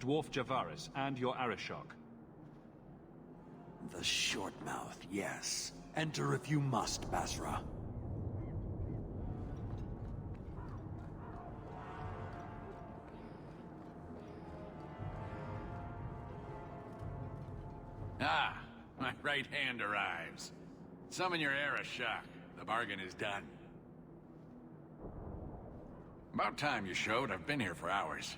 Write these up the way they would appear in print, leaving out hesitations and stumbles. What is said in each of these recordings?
Dwarf Javaris and your Arishok. The short mouth, yes. Enter if you must, Basra. Ah, my right hand arrives. Summon your Arishok. The bargain is done. About time you showed. I've been here for hours.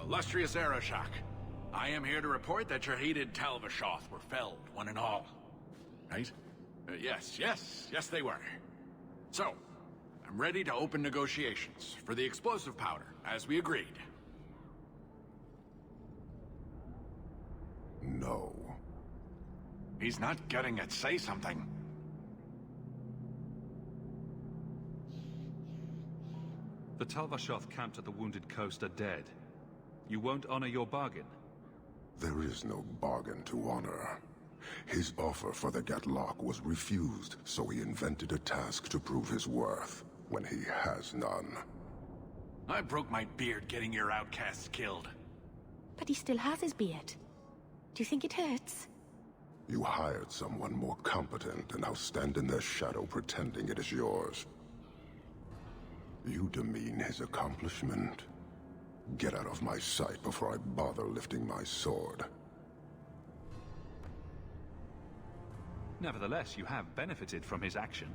Illustrious Arishok, I am here to report that your hated Tal-Vashoth were felled, one and all. Right? Yes, they were. So, I'm ready to open negotiations for the explosive powder, as we agreed. No. He's not getting it. Say something. The Tal-Vashoth camped at the Wounded Coast are dead. You won't honor your bargain? There is no bargain to honor. His offer for the Gatlock was refused, so he invented a task to prove his worth, when he has none. I broke my beard getting your outcasts killed. But he still has his beard. Do you think it hurts? You hired someone more competent and now stand in their shadow pretending it is yours. You demean his accomplishment. Get out of my sight before I bother lifting my sword. Nevertheless, you have benefited from his action.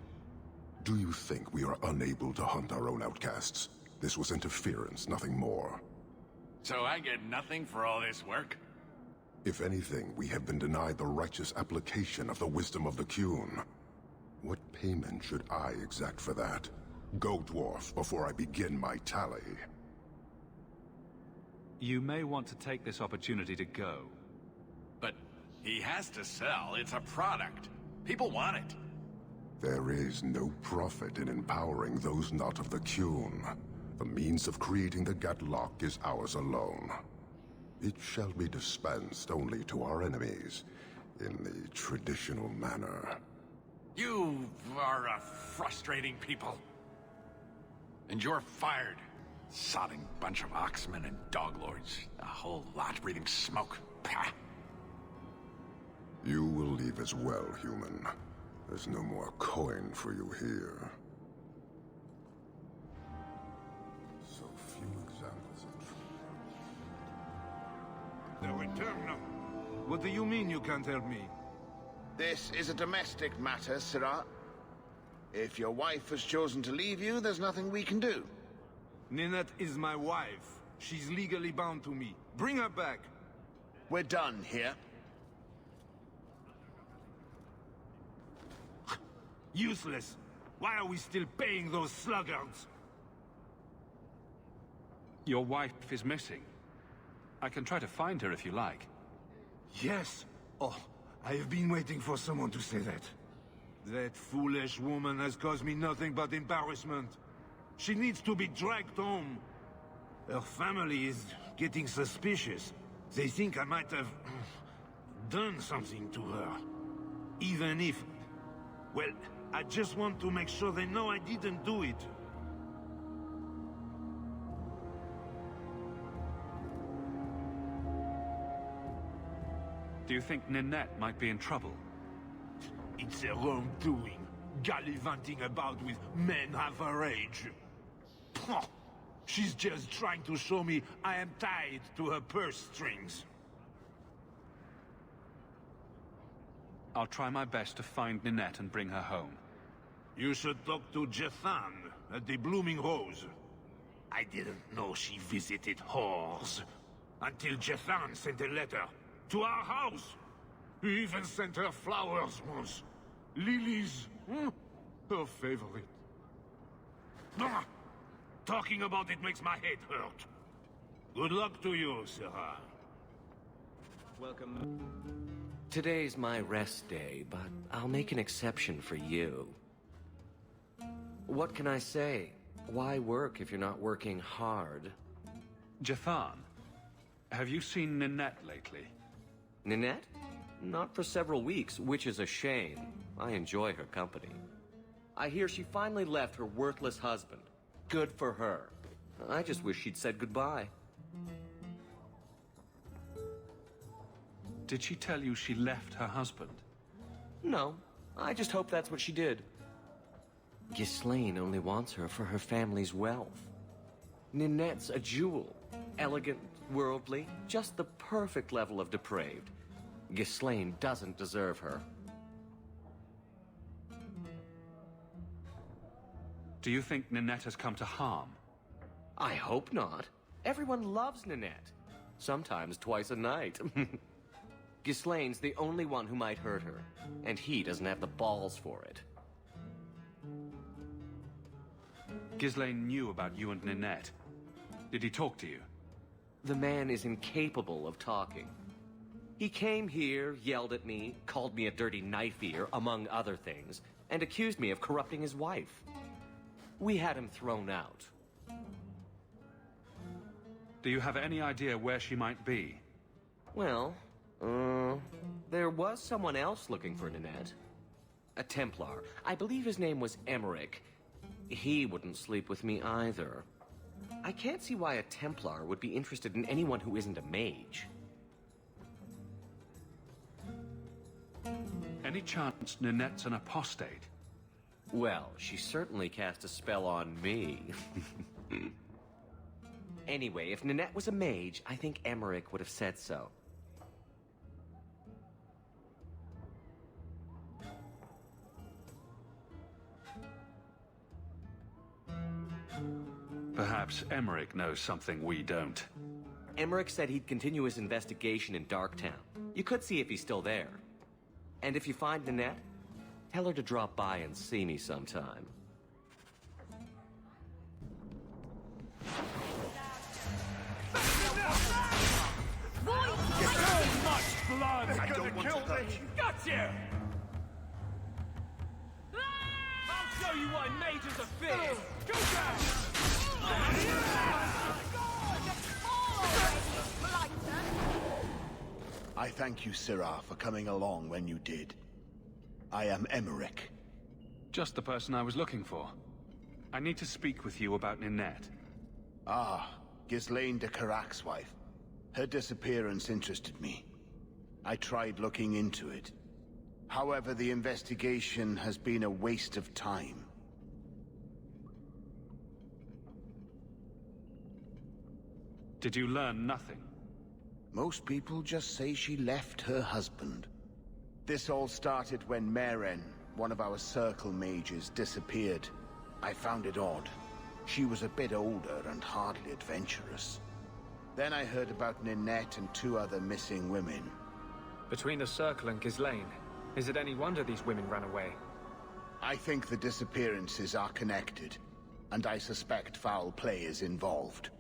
Do you think we are unable to hunt our own outcasts? This was interference, nothing more. So I get nothing for all this work? If anything, we have been denied the righteous application of the wisdom of the Qun. What payment should I exact for that? Go, dwarf, before I begin my tally. You may want to take this opportunity to go. But he has to sell. It's a product. People want it. There is no profit in empowering those not of the Qun. The means of creating the Gatlock is ours alone. It shall be dispensed only to our enemies, in the traditional manner. You are a frustrating people. And you're fired. Sodding bunch of oxmen and doglords. A whole lot breathing smoke. Pah! You will leave as well, human. There's no more coin for you here. So few examples of The Returnum. What do you mean you can't help me? This is a domestic matter, Sirah. If your wife has chosen to leave you, there's nothing we can do. Ninette is my wife. She's legally bound to me. Bring her back. We're done here. Useless. Why are we still paying those sluggards? Your wife is missing. I can try to find her if you like. Yes. Oh, I have been waiting for someone to say that. That foolish woman has caused me nothing but embarrassment. She needs to be dragged home. Her family is getting suspicious. They think I might have done something to her. Even if... Well, I just want to make sure they know I didn't do it. Do you think Ninette might be in trouble? It's her own doing. Gallivanting about with men half her age. Pah! She's just trying to show me I am tied to her purse strings. I'll try my best to find Ninette and bring her home. You should talk to Jethan at the Blooming Rose. I didn't know she visited whores. Until Jethan sent a letter to our house. He even sent her flowers once. Lilies. Her favorite. Ah! Talking about it makes my head hurt. Good luck to you, Sirah. Welcome. Today's my rest day, but I'll make an exception for you. What can I say? Why work if you're not working hard? Jathan, have you seen Ninette lately? Ninette? Not for several weeks, which is a shame. I enjoy her company. I hear she finally left her worthless husband. Good for her. I just wish she'd said goodbye. Did she tell you she left her husband? No, I just hope that's what she did. Ghislaine only wants her for her family's wealth. Ninette's a jewel. Elegant, worldly, just the perfect level of depraved. Ghislaine doesn't deserve her. Do you think Ninette has come to harm? I hope not. Everyone loves Ninette. Sometimes twice a night. Ghislaine's the only one who might hurt her, and he doesn't have the balls for it. Ghislaine knew about you and Ninette. Did he talk to you? The man is incapable of talking. He came here, yelled at me, called me a dirty knife-eater, among other things, and accused me of corrupting his wife. We had him thrown out. Do you have any idea where she might be? Well, there was someone else looking for Ninette. A Templar. I believe his name was Emmerich. He wouldn't sleep with me either. I can't see why a Templar would be interested in anyone who isn't a mage. Any chance Ninette's an apostate? Well, she certainly cast a spell on me. Anyway, if Ninette was a mage, I think Emmerich would have said so. Perhaps Emmerich knows something we don't. Emmerich said he'd continue his investigation in Darktown. You could see if he's still there. And if you find Ninette, tell her to drop by and see me sometime. I don't want to hurt you. Gotcha! I'll show you why mages are fierce! Go down! I thank you, Sirrah, for coming along when you did. I am Emmerich. Just the person I was looking for. I need to speak with you about Ninette. Ah, Ghislaine de Carac's wife. Her disappearance interested me. I tried looking into it. However, the investigation has been a waste of time. Did you learn nothing? Most people just say she left her husband. This all started when Meren, one of our Circle mages, disappeared. I found it odd. She was a bit older and hardly adventurous. Then I heard about Ninette and 2 other missing women. Between the Circle and Ghislaine, is it any wonder these women ran away? I think the disappearances are connected, and I suspect foul play is involved.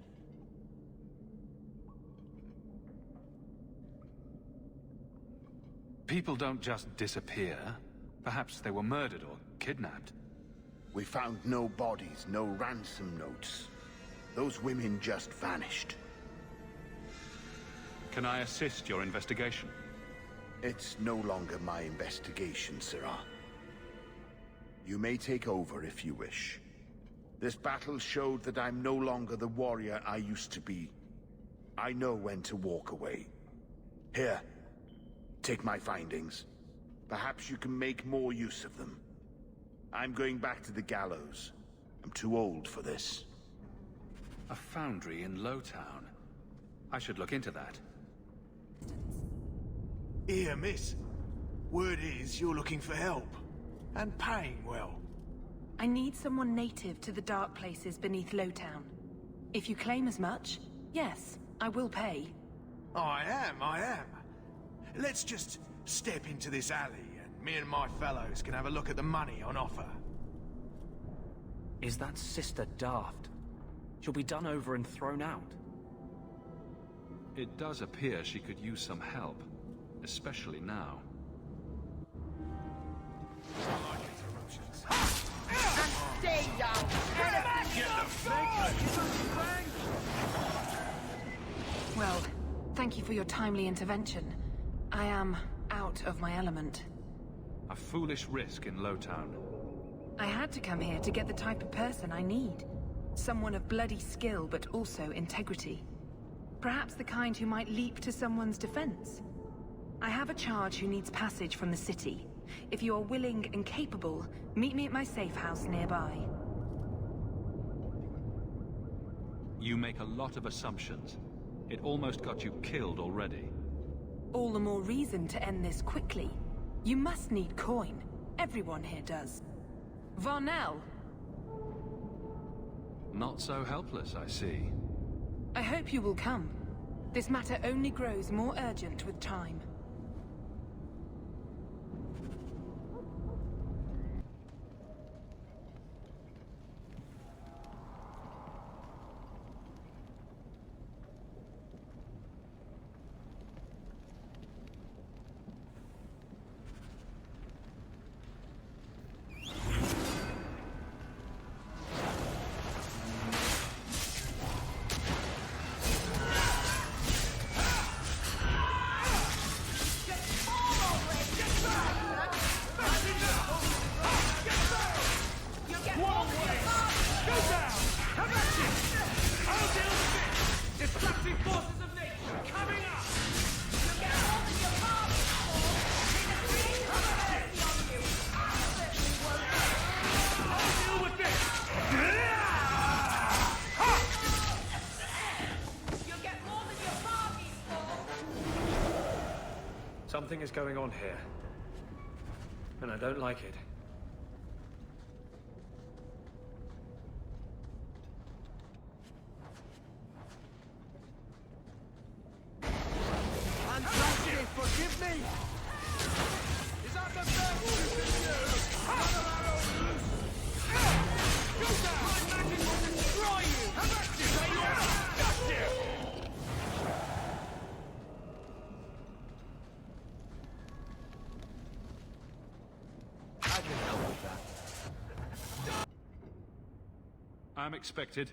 People don't just disappear. Perhaps they were murdered or kidnapped. We found no bodies, no ransom notes. Those women just vanished. Can I assist your investigation? It's no longer my investigation, Sirrah. You may take over if you wish. This battle showed that I'm no longer the warrior I used to be. I know when to walk away. Here, take my findings. Perhaps you can make more use of them. I'm going back to the gallows. I'm too old for this. A foundry in Lowtown. I should look into that. Here, miss. Word is you're looking for help. And paying well. I need someone native to the dark places beneath Lowtown. If you claim as much, yes, I will pay. I am. Let's just step into this alley, and me and my fellows can have a look at the money on offer. Is that sister daft? She'll be done over and thrown out. It does appear she could use some help, especially now. stay, young. Well, thank you for your timely intervention. I am out of my element. A foolish risk in Lowtown. I had to come here to get the type of person I need. Someone of bloody skill, but also integrity. Perhaps the kind who might leap to someone's defense. I have a charge who needs passage from the city. If you are willing and capable, meet me at my safe house nearby. You make a lot of assumptions. It almost got you killed already. All the more reason to end this quickly. You must need coin. Everyone here does. Varnell! Not so helpless, I see. I hope you will come. This matter only grows more urgent with time. Something is going on here. And I don't like it. Fantastic! Forgive me! Is that the best you can do? None of our own loose! Go down! My magic will destroy you! How about you? Say yes! Got you! I can help with that. I'm expected.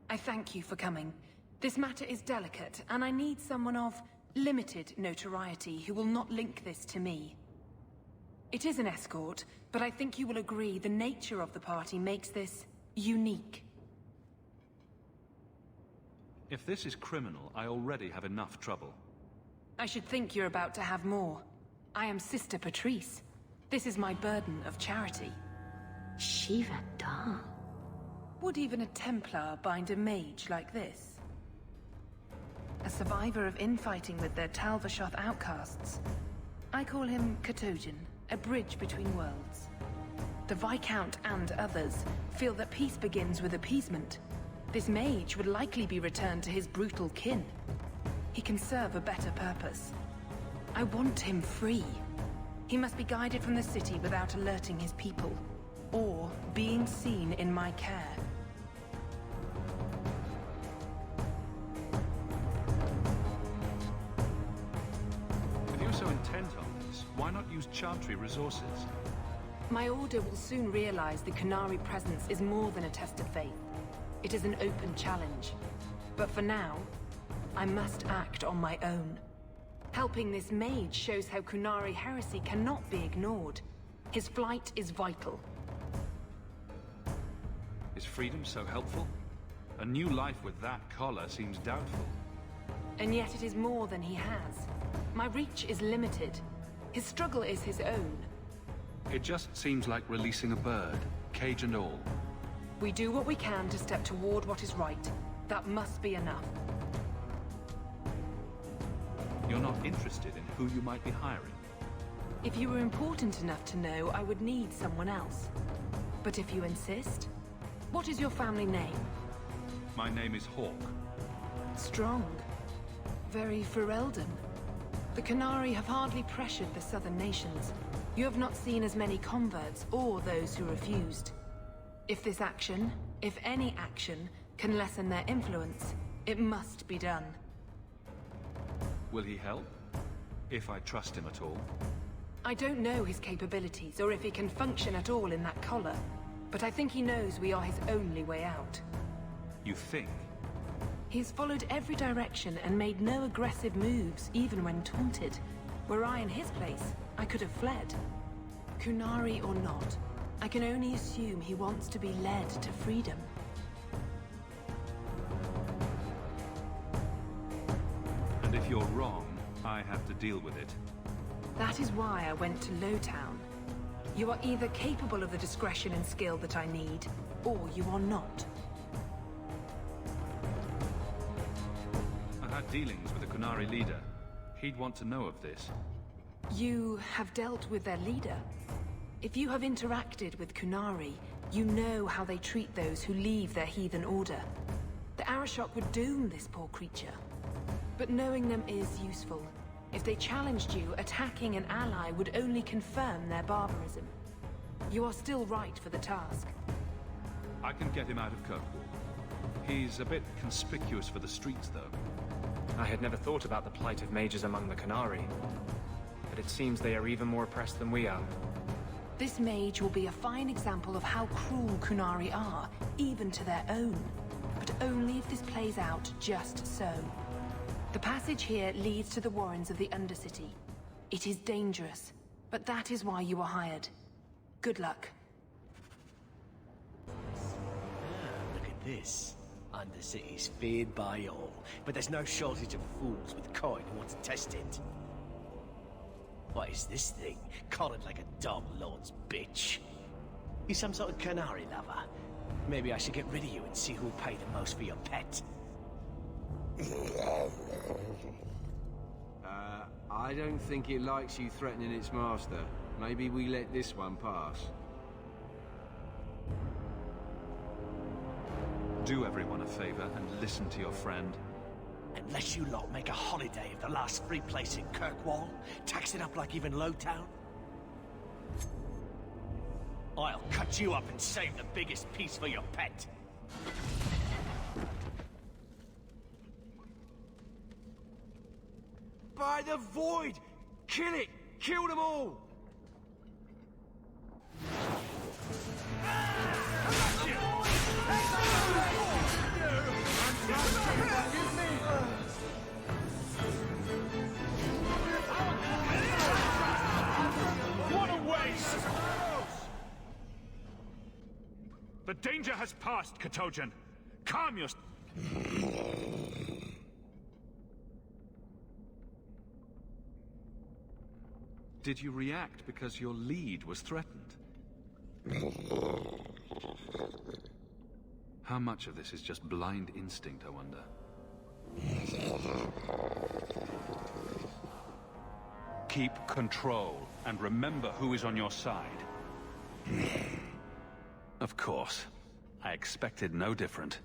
I thank you for coming. This matter is delicate, and I need someone of limited notoriety who will not link this to me. It is an escort, but I think you will agree the nature of the party makes this unique. If this is criminal, I already have enough trouble. I should think you're about to have more. I am Sister Patrice. This is my burden of charity. Shiva Da. Would even a Templar bind a mage like this? A survivor of infighting with their Tal Vashoth outcasts. I call him Katojan, a bridge between worlds. The Viscount and others feel that peace begins with appeasement. This mage would likely be returned to his brutal kin. He can serve a better purpose. I want him free. He must be guided from the city without alerting his people, or being seen in my care. If you're so intent on this, why not use Chantry resources? My order will soon realize the Qunari presence is more than a test of faith. It is an open challenge. But for now, I must act on my own. Helping this mage shows how Qunari heresy cannot be ignored. His flight is vital. Is freedom so helpful? A new life with that collar seems doubtful. And yet it is more than he has. My reach is limited. His struggle is his own. It just seems like releasing a bird, cage and all. We do what we can to step toward what is right. That must be enough. You're not interested in who you might be hiring? If you were important enough to know, I would need someone else. But if you insist... What is your family name? My name is Hawke. Strong. Very Ferelden. The Qunari have hardly pressured the southern nations. You have not seen as many converts or those who refused. If this action, if any action, can lessen their influence, it must be done. Will he help? If I trust him at all? I don't know his capabilities, or if he can function at all in that collar. But I think he knows we are his only way out. You think? He's followed every direction and made no aggressive moves, even when taunted. Were I in his place, I could have fled. Kunari or not, I can only assume he wants to be led to freedom. And if you're wrong, I have to deal with it. That is why I went to Lowtown. You are either capable of the discretion and skill that I need, or you are not. I had dealings with the Kunari leader. He'd want to know of this. You have dealt with their leader? If you have interacted with Kunari, you know how they treat those who leave their heathen order. The Arashok would doom this poor creature. But knowing them is useful. If they challenged you, attacking an ally would only confirm their barbarism. You are still right for the task. I can get him out of Kirkwall. He's a bit conspicuous for the streets, though. I had never thought about the plight of mages among the Kunari. But it seems they are even more oppressed than we are. This mage will be a fine example of how cruel Kunari are, even to their own. But only if this plays out just so. The passage here leads to the warrens of the Undercity. It is dangerous, but that is why you were hired. Good luck. Look at this. Undercity's feared by all, but there's no shortage of fools with coin who want to test it. What is this thing? Collared like a dog lord's bitch. You some sort of Kunari lover? Maybe I should get rid of you and see who'll pay the most for your pet. I don't think it likes you threatening its master. Maybe we let this one pass. Do everyone a favor and listen to your friend. Unless you lot make a holiday of the last free place in Kirkwall, tax it up like even Lowtown, I'll cut you up and save the biggest piece for your pet. By the Void! Kill it! Kill them all! What a waste! The danger has passed, Katojan. Calm yourself. Did you react because your lead was threatened? How much of this is just blind instinct, I wonder? Keep control, and remember who is on your side. Of course. I expected no different.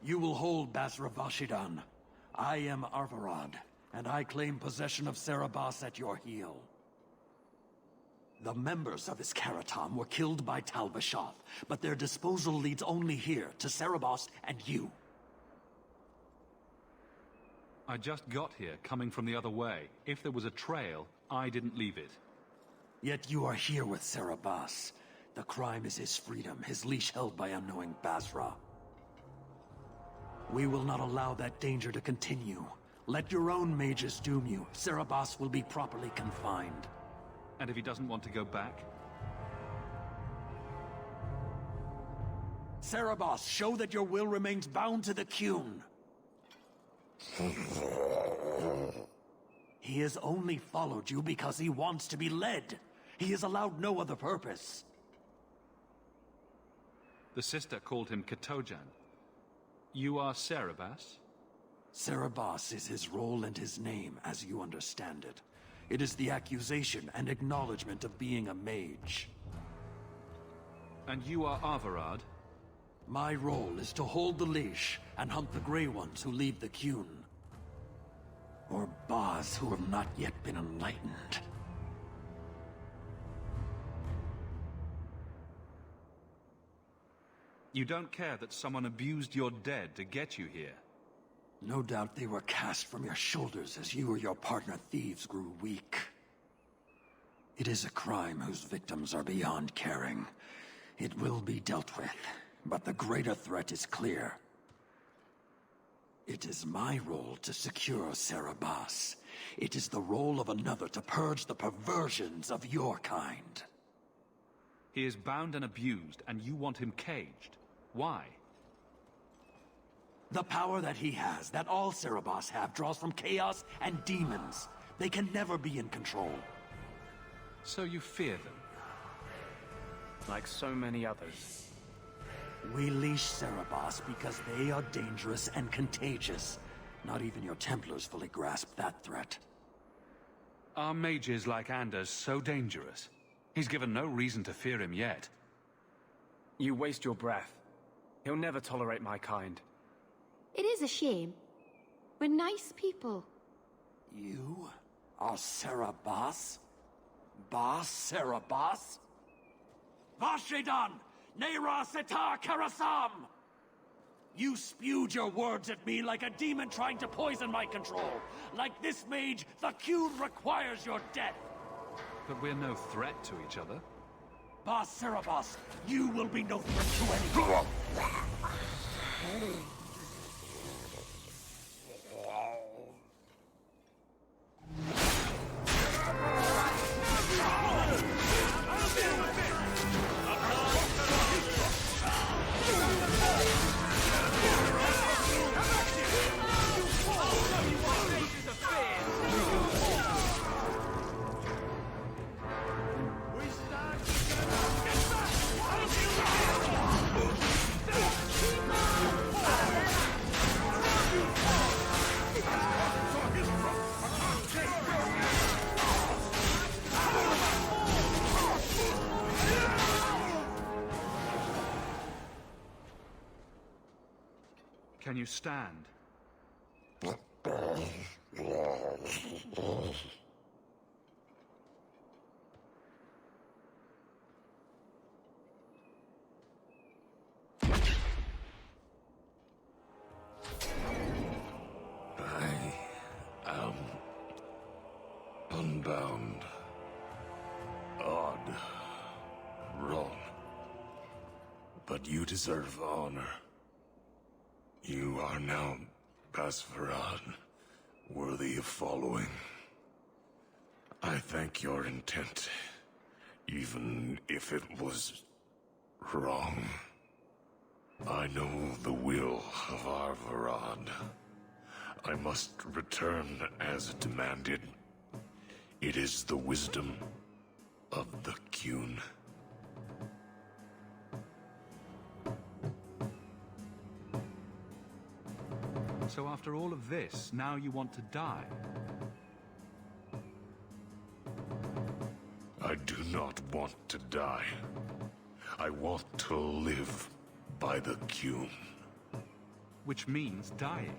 You will hold Basra Vashidan. I am Arvarad, and I claim possession of Serabas at your heel. The members of Iskaratam were killed by Tal Vashoth, but their disposal leads only here, to Serabas and you. I just got here, coming from the other way. If there was a trail, I didn't leave it. Yet you are here with Serabas. The crime is his freedom, his leash held by unknowing Basra. We will not allow that danger to continue. Let your own mages doom you. Serabas will be properly confined. And if he doesn't want to go back? Serabas, show that your will remains bound to the Qun. He has only followed you because he wants to be led. He has allowed no other purpose. The sister called him Katojan. You are Serabas? Cerebas is his role and his name, as you understand it. It is the accusation and acknowledgement of being a mage. And you are Arvarad? My role is to hold the leash and hunt the Grey Ones who lead the Qun. Or Baz who have not yet been enlightened. You don't care that someone abused your dead to get you here? No doubt they were cast from your shoulders as you or your partner thieves grew weak. It is a crime whose victims are beyond caring. It will be dealt with, but the greater threat is clear. It is my role to secure Cerebas. It is the role of another to purge the perversions of your kind. He is bound and abused, and you want him caged. Why? The power that he has, that all Cerebas have, draws from chaos and demons. They can never be in control. So you fear them? Like so many others. We leash Cerebas because they are dangerous and contagious. Not even your Templars fully grasp that threat. Are mages like Anders so dangerous? He's given no reason to fear him yet. You waste your breath. He'll never tolerate my kind. It is a shame. We're nice people. You are Cerebas? Bas Cerebas? Vashidan! Nera Setar Karasam! You spewed your words at me like a demon trying to poison my control. Like this mage, the Qun requires your death. But we're no threat to each other. Bas Cerebas, you will be no threat to anyone. Can you stand? I am unbound. Odd. Wrong. But you deserve honor. You are now Basvarad, worthy of following. I thank your intent, even if it was wrong. I know the will of Arvarad. I must return as demanded. It is the wisdom of the Qun. So after all of this, now you want to die? I do not want to die. I want to live by the Qun. Which means dying.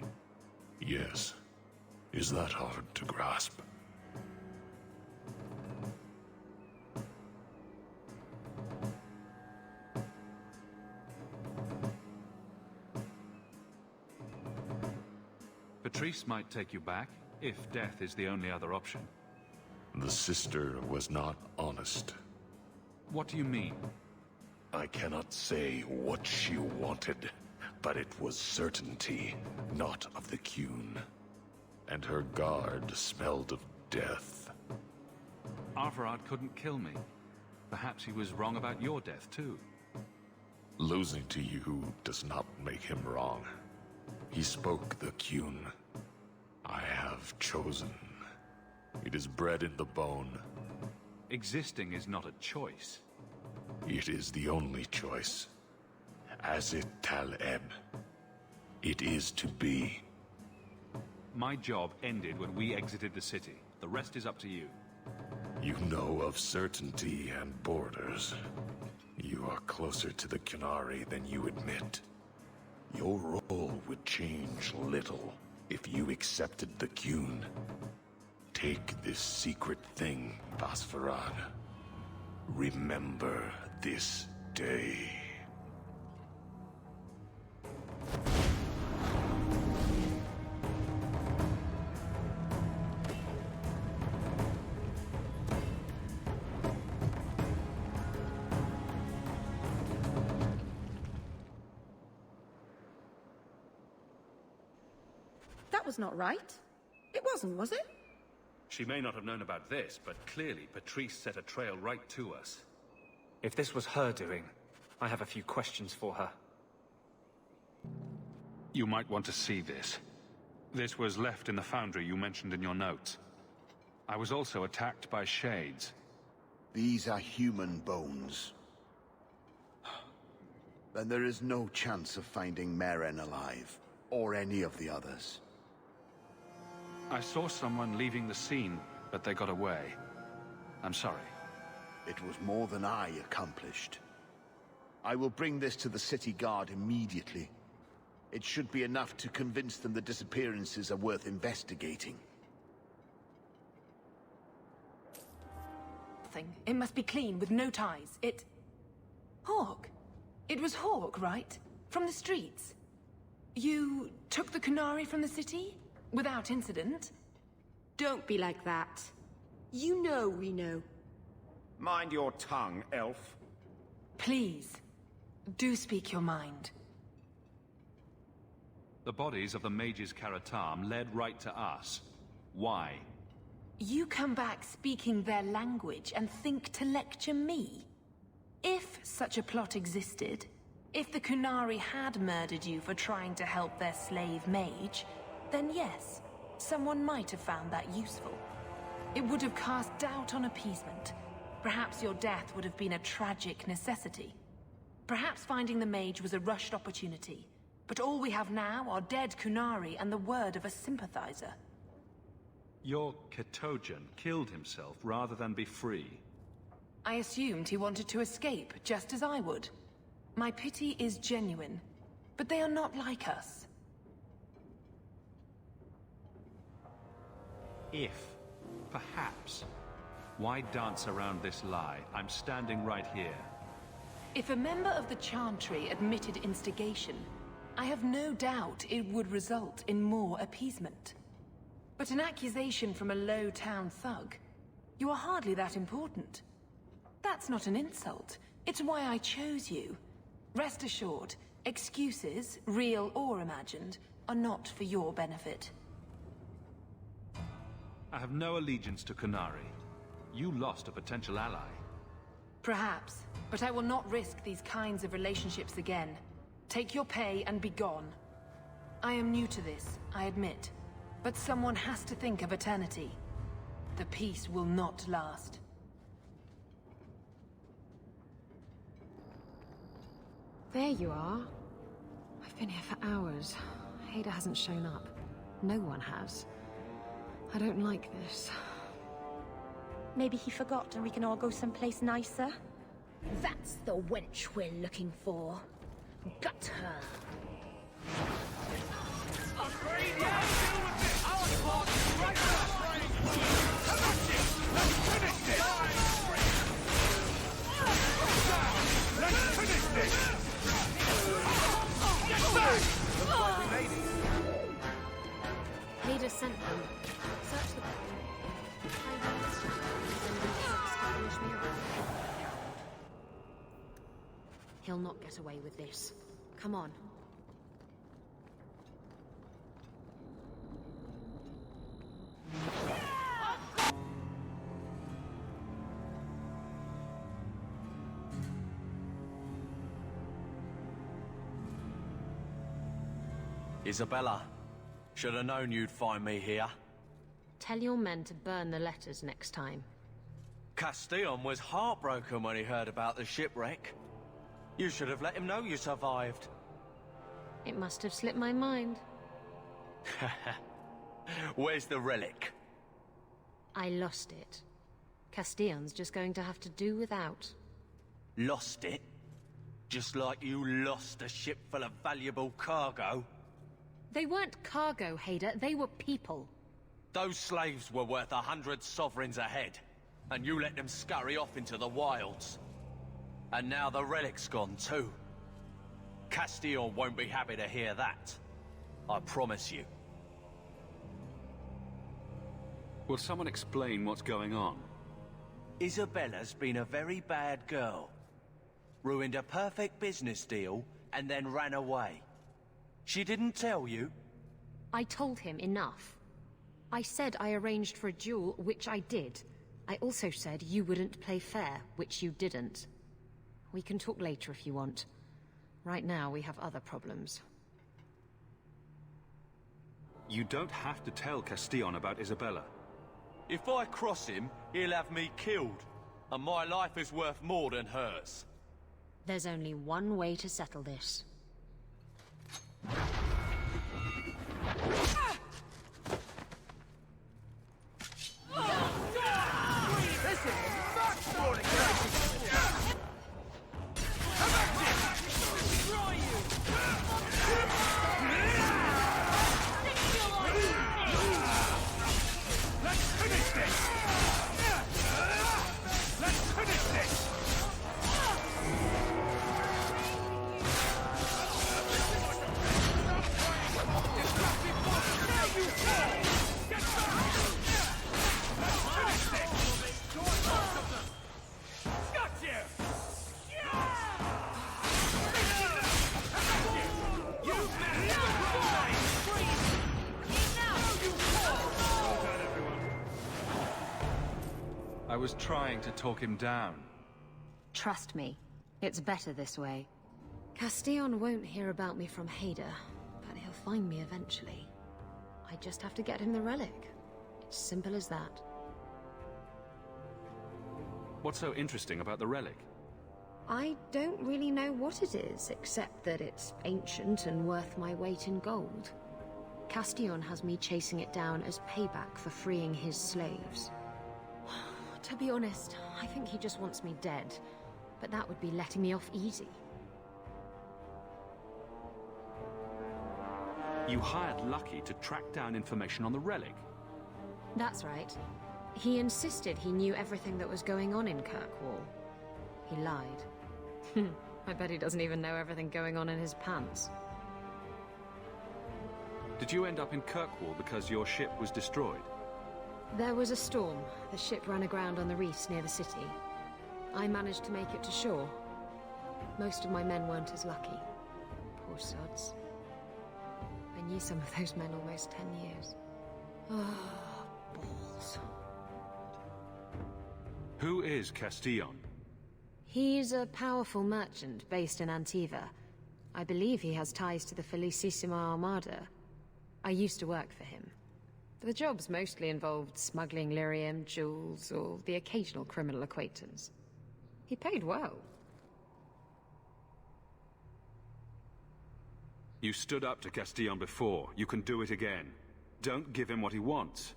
Yes. Is that hard to grasp? Patrice might take you back, if death is the only other option. The sister was not honest. What do you mean? I cannot say what she wanted, but it was certainty, not of the Qun. And her guard smelled of death. Arvarad couldn't kill me. Perhaps he was wrong about your death, too. Losing to you does not make him wrong. He spoke the Qun. I have chosen. It is bred in the bone. Existing is not a choice. It is the only choice. As it Taleb. It is to be. My job ended when we exited the city. The rest is up to you. You know of certainty and borders. You are closer to the Qunari than you admit. Your role would change little if you accepted the Qun. Take this secret thing, Basfarad. Remember this day. That was not right. It wasn't, was it? She may not have known about this, but clearly Patrice set a trail right to us. If this was her doing, I have a few questions for her. You might want to see this. This was left in the foundry you mentioned in your notes. I was also attacked by shades. These are human bones. Then there is no chance of finding Meren alive, or any of the others. I saw someone leaving the scene, but they got away. I'm sorry. It was more than I accomplished. I will bring this to the city guard immediately. It should be enough to convince them the disappearances are worth investigating. Nothing. It must be clean, with no ties. Hawke. It was Hawke, right? From the streets. You took the Qunari from the city? Without incident? Don't be like that. You know we know. Mind your tongue, elf. Please, do speak your mind. The bodies of the mages Karatam led right to us. Why? You come back speaking their language and think to lecture me? If such a plot existed, if the Qunari had murdered you for trying to help their slave mage, then yes, someone might have found that useful. It would have cast doubt on appeasement. Perhaps your death would have been a tragic necessity. Perhaps finding the mage was a rushed opportunity. But all we have now are dead Qunari and the word of a sympathizer. Your Ketojan killed himself rather than be free. I assumed he wanted to escape, just as I would. My pity is genuine, but they are not like us. If, perhaps, why dance around this lie? I'm standing right here. If a member of the Chantry admitted instigation, I have no doubt it would result in more appeasement. But an accusation from a low-town thug, you are hardly that important. That's not an insult. It's why I chose you. Rest assured, excuses, real or imagined, are not for your benefit. I have no allegiance to Qunari. You lost a potential ally. Perhaps, but I will not risk these kinds of relationships again. Take your pay and be gone. I am new to this, I admit. But someone has to think of eternity. The peace will not last. There you are. I've been here for hours. Ada hasn't shown up. No one has. I don't like this. Maybe he forgot and we can all go someplace nicer? That's the wench we're looking for. Gut her. Ada sent them. Search the He'll not get away with this. Come on. Isabella, should have known you'd find me here. Tell your men to burn the letters next time. Castillon was heartbroken when he heard about the shipwreck. You should have let him know you survived. It must have slipped my mind. Where's the relic? I lost it. Castillon's just going to have to do without. Lost it? Just like you lost a ship full of valuable cargo? They weren't cargo, Hader. They were people. Those slaves were worth 100 sovereigns a head, and you let them scurry off into the wilds. And now the relic's gone too. Castillon won't be happy to hear that. I promise you. Will someone explain what's going on? Isabella's been a very bad girl. Ruined a perfect business deal, and then ran away. She didn't tell you? I told him enough. I said I arranged for a duel, which I did. I also said you wouldn't play fair, which you didn't. We can talk later if you want. Right now, we have other problems. You don't have to tell Castillon about Isabella. If I cross him, he'll have me killed. And my life is worth more than hers. There's only one way to settle this. I was trying to talk him down. Trust me, it's better this way. Castillon won't hear about me from Hader, but he'll find me eventually. I just have to get him the relic. It's simple as that. What's so interesting about the relic? I don't really know what it is, except that it's ancient and worth my weight in gold. Castillon has me chasing it down as payback for freeing his slaves. To be honest, I think he just wants me dead, but that would be letting me off easy. You hired Lucky to track down information on the relic. That's right. He insisted he knew everything that was going on in Kirkwall. He lied. I bet he doesn't even know everything going on in his pants. Did you end up in Kirkwall because your ship was destroyed? There was a storm. The ship ran aground on the reefs near the city. I managed to make it to shore. Most of my men weren't as lucky. Poor sods. I knew some of those men almost 10 years. Ah, balls. Who is Castillon? He's a powerful merchant based in Antiva. I believe he has ties to the Felicissima Armada. I used to work for him. The jobs mostly involved smuggling lyrium, jewels, or the occasional criminal acquaintance. He paid well. You stood up to Castillon before. You can do it again. Don't give him what he wants.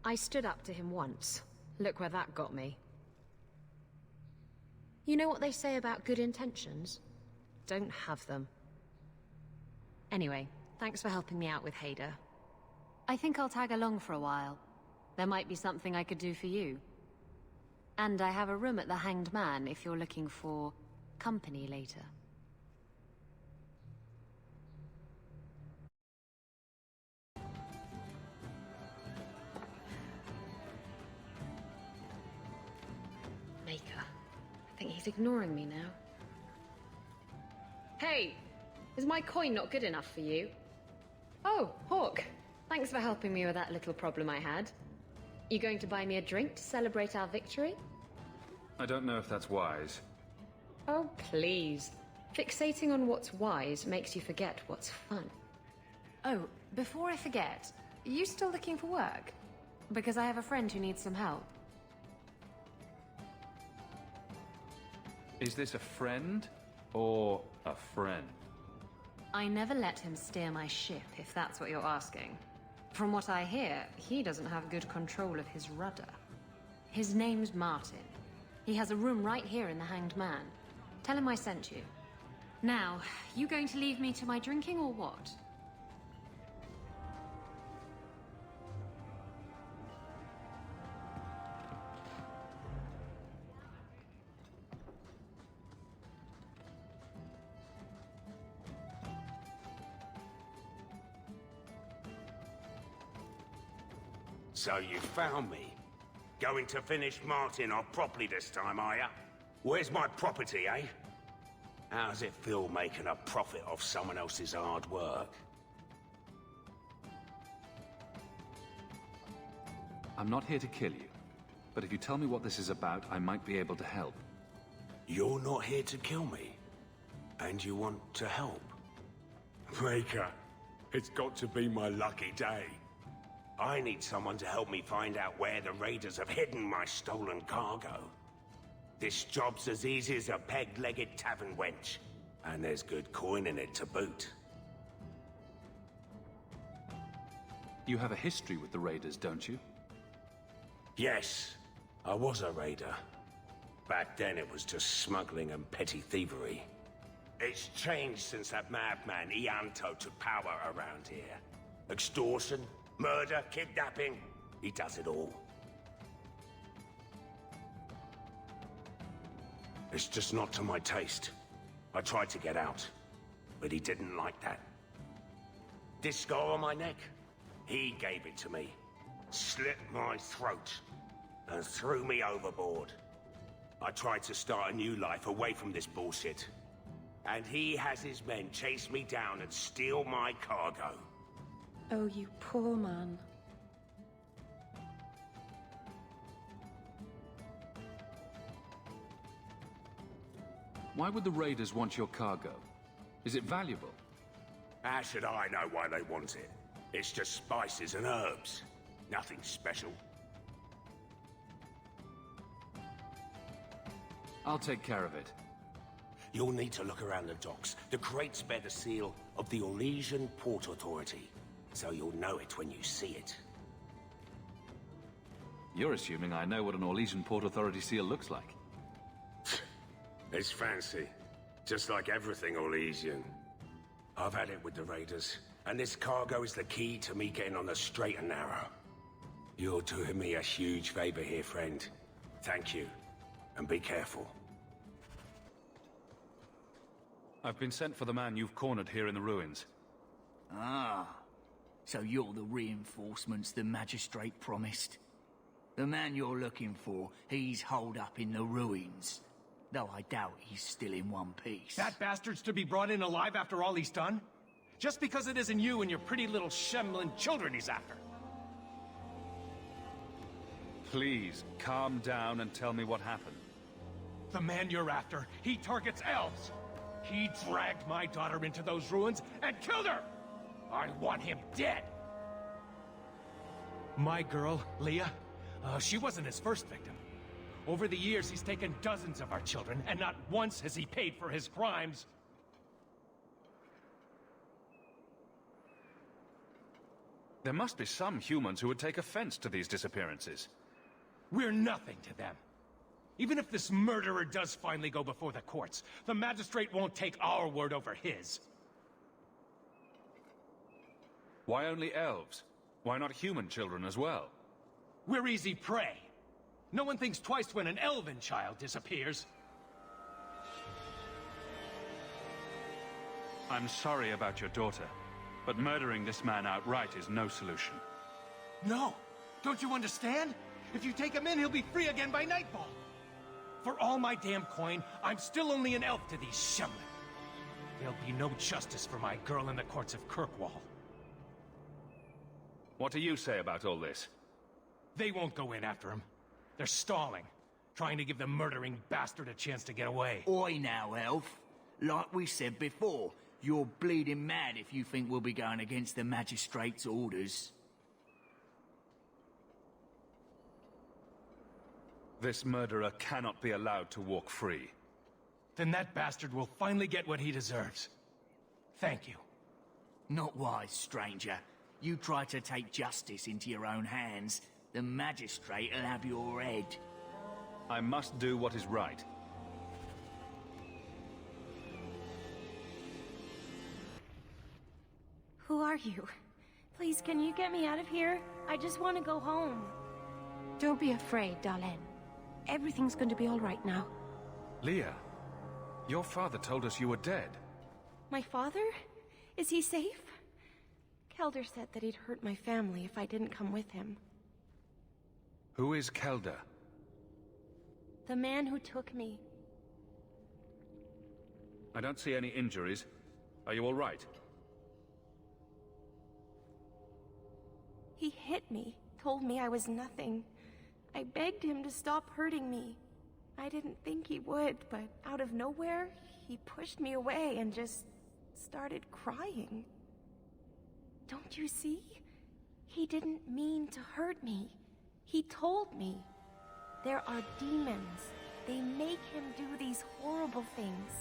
I stood up to him once. Look where that got me. You know what they say about good intentions? Don't have them. Anyway, thanks for helping me out with Hader. I think I'll tag along for a while. There might be something I could do for you. And I have a room at the Hanged Man if you're looking for company later. Maker. I think he's ignoring me now. Hey! Is my coin not good enough for you? Oh, Hawk. Thanks for helping me with that little problem I had. You going to buy me a drink to celebrate our victory? I don't know if that's wise. Oh, please. Fixating on what's wise makes you forget what's fun. Oh, before I forget, are you still looking for work? Because I have a friend who needs some help. Is this a friend or a friend? I never let him steer my ship, if that's what you're asking. From what I hear, he doesn't have good control of his rudder. His name's Martin. He has a room right here in the Hanged Man. Tell him I sent you. Now, you going to leave me to my drinking or what? So you found me. Going to finish Martin off properly this time, are ya? Where's my property, eh? How's it feel making a profit off someone else's hard work? I'm not here to kill you, but if you tell me what this is about, I might be able to help. You're not here to kill me, and you want to help? Breaker, it's got to be my lucky day. I need someone to help me find out where the raiders have hidden my stolen cargo. This job's as easy as a peg-legged tavern wench, and there's good coin in it to boot. You have a history with the raiders, don't you? Yes, I was a raider. Back then it was just smuggling and petty thievery. It's changed since that madman Ianto took power around here. Extortion, murder, kidnapping, he does it all. It's just not to my taste. I tried to get out, but he didn't like that. This scar on my neck, he gave it to me, slit my throat, and threw me overboard. I tried to start a new life away from this bullshit, and he has his men chase me down and steal my cargo. Oh, you poor man. Why would the raiders want your cargo? Is it valuable? How should I know why they want it? It's just spices and herbs. Nothing special. I'll take care of it. You'll need to look around the docks. The crates bear the seal of the Orlesian Port Authority, so you'll know it when you see it. You're assuming I know what an Orlesian Port Authority seal looks like. It's fancy. Just like everything Orlesian. I've had it with the raiders, and this cargo is the key to me getting on the straight and narrow. You're doing me a huge favor here, friend. Thank you, and be careful. I've been sent for the man you've cornered here in the ruins. Ah, so you're the reinforcements the Magistrate promised. The man you're looking for, he's holed up in the ruins. Though I doubt he's still in one piece. That bastard's to be brought in alive after all he's done? Just because it isn't you and your pretty little Shemlin children he's after. Please, calm down and tell me what happened. The man you're after, he targets elves. He dragged my daughter into those ruins and killed her! I want him dead! My girl, Leah, she wasn't his first victim. Over the years, he's taken dozens of our children, and not once has he paid for his crimes. There must be some humans who would take offense to these disappearances. We're nothing to them. Even if this murderer does finally go before the courts, the Magistrate won't take our word over his. Why only elves? Why not human children as well? We're easy prey. No one thinks twice when an elven child disappears. I'm sorry about your daughter, but murdering this man outright is no solution. No! Don't you understand? If you take him in, he'll be free again by nightfall. For all my damn coin, I'm still only an elf to these Shemlin. There'll be no justice for my girl in the courts of Kirkwall. What do you say about all this? They won't go in after him. They're stalling, trying to give the murdering bastard a chance to get away. Oi now, elf. Like we said before, you're bleeding mad if you think we'll be going against the Magistrate's orders. This murderer cannot be allowed to walk free. Then that bastard will finally get what he deserves. Thank you. Not wise, stranger. You try to take justice into your own hands, the magistrate'll have your head. I must do what is right. Who are you? Please, can you get me out of here? I just want to go home. Don't be afraid, Darlene. Everything's going to be all right now. Leah, your father told us you were dead. My father? Is he safe? Kelder said that he'd hurt my family if I didn't come with him. Who is Kelder? The man who took me. I don't see any injuries. Are you all right? He hit me, told me I was nothing. I begged him to stop hurting me. I didn't think he would, but out of nowhere, he pushed me away and just started crying. Don't you see? He didn't mean to hurt me. He told me. There are demons. They make him do these horrible things.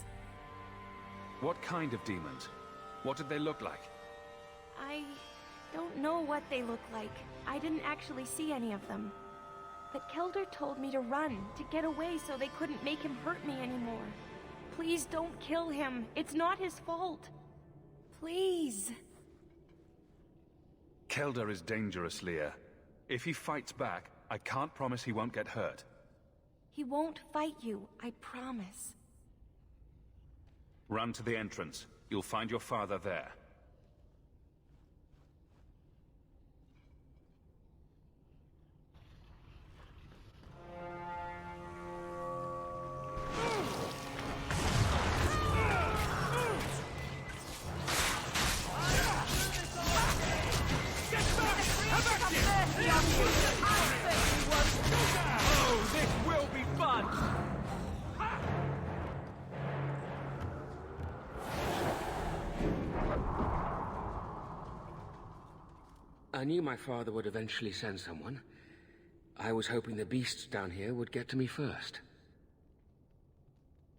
What kind of demons? What did they look like? I don't know what they look like. I didn't actually see any of them. But Kelder told me to run, to get away so they couldn't make him hurt me anymore. Please don't kill him. It's not his fault. Please. Kelder is dangerous, Leah. If he fights back, I can't promise he won't get hurt. He won't fight you, I promise. Run to the entrance. You'll find your father there. Oh, this will be fun! I knew my father would eventually send someone. I was hoping the beasts down here would get to me first.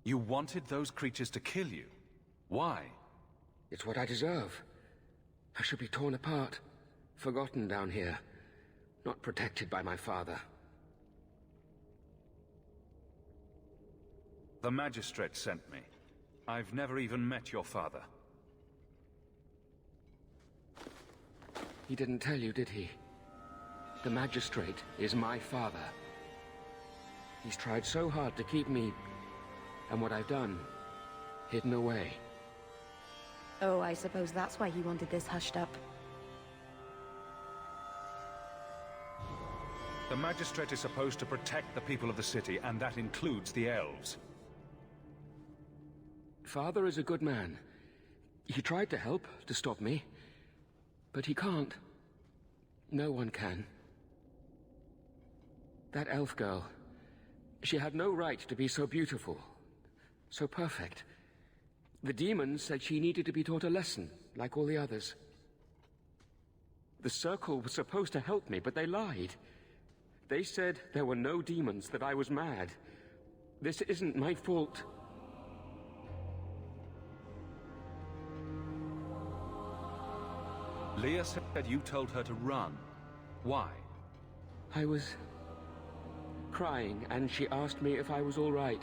You wanted those creatures to kill you? Why? It's what I deserve. I should be torn apart, forgotten down here, not protected by my father. The Magistrate sent me. I've never even met your father. He didn't tell you, did he? The Magistrate is my father. He's tried so hard to keep me, and what I've done, hidden away. Oh, I suppose that's why he wanted this hushed up. The Magistrate is supposed to protect the people of the city, and that includes the elves. Father is a good man. He tried to help, to stop me. But he can't. No one can. That elf girl, she had no right to be so beautiful, so perfect. The demons said she needed to be taught a lesson, like all the others. The Circle was supposed to help me, but they lied. They said there were no demons, that I was mad. This isn't my fault. Leah said you told her to run. Why? I was crying, and she asked me if I was all right.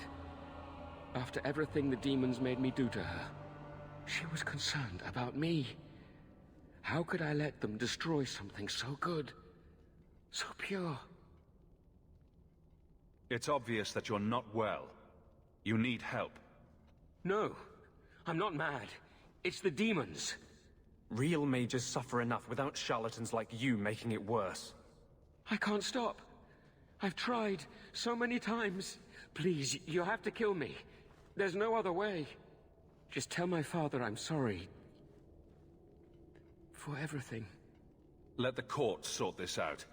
After everything the demons made me do to her, she was concerned about me. How could I let them destroy something so good, so pure? It's obvious that you're not well. You need help. No, I'm not mad. It's the demons. Real mages suffer enough without charlatans like you making it worse. I can't stop. I've tried so many times. Please, you have to kill me. There's no other way. Just tell my father I'm sorry. For everything. Let the court sort this out.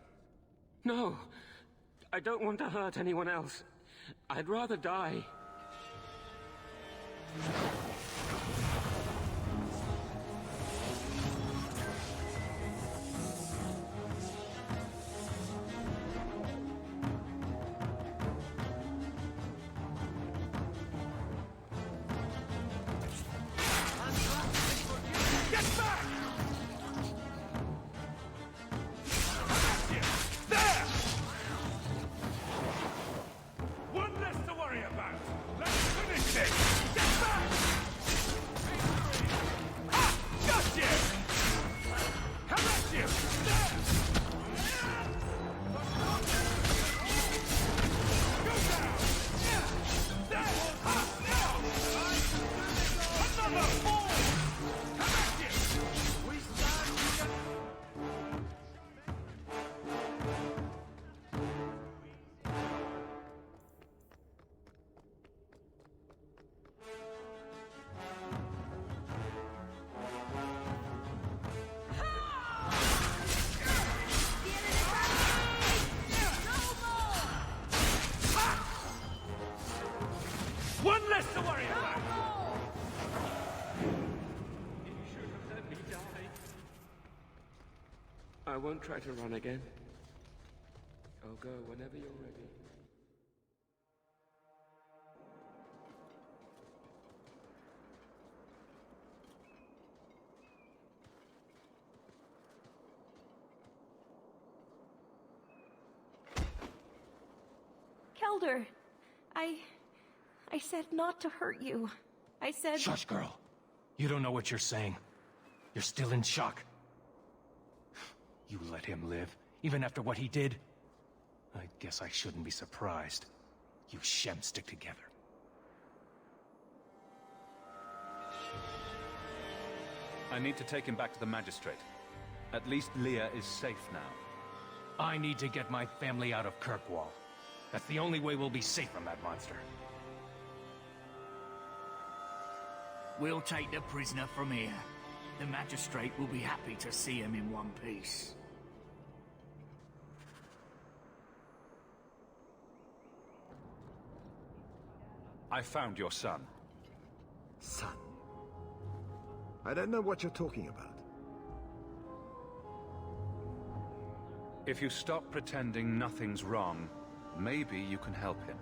No. I don't want to hurt anyone else. I'd rather die. One less to worry about! You should have let me die. I won't try to run again. I'll go whenever you're ready. Kelder, I said not to hurt you. I said... Shush, girl. You don't know what you're saying. You're still in shock. You let him live, even after what he did? I guess I shouldn't be surprised. You Shem stick together. I need to take him back to the Magistrate. At least Leah is safe now. I need to get my family out of Kirkwall. That's the only way we'll be safe from that monster. We'll take the prisoner from here. The Magistrate will be happy to see him in one piece. I found your son. Son? I don't know what you're talking about. If you stop pretending nothing's wrong, maybe you can help him.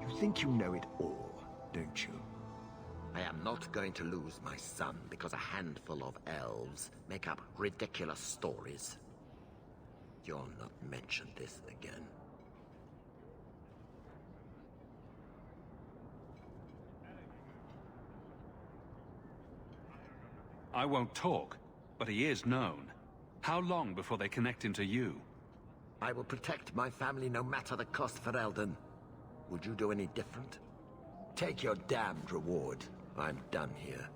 You think you know it all, don't you? I am not going to lose my son because a handful of elves make up ridiculous stories. You'll not mention this again. I won't talk, but he is known. How long before they connect him to you? I will protect my family no matter the cost for Eldon. Would you do any different? Take your damned reward. I'm done here.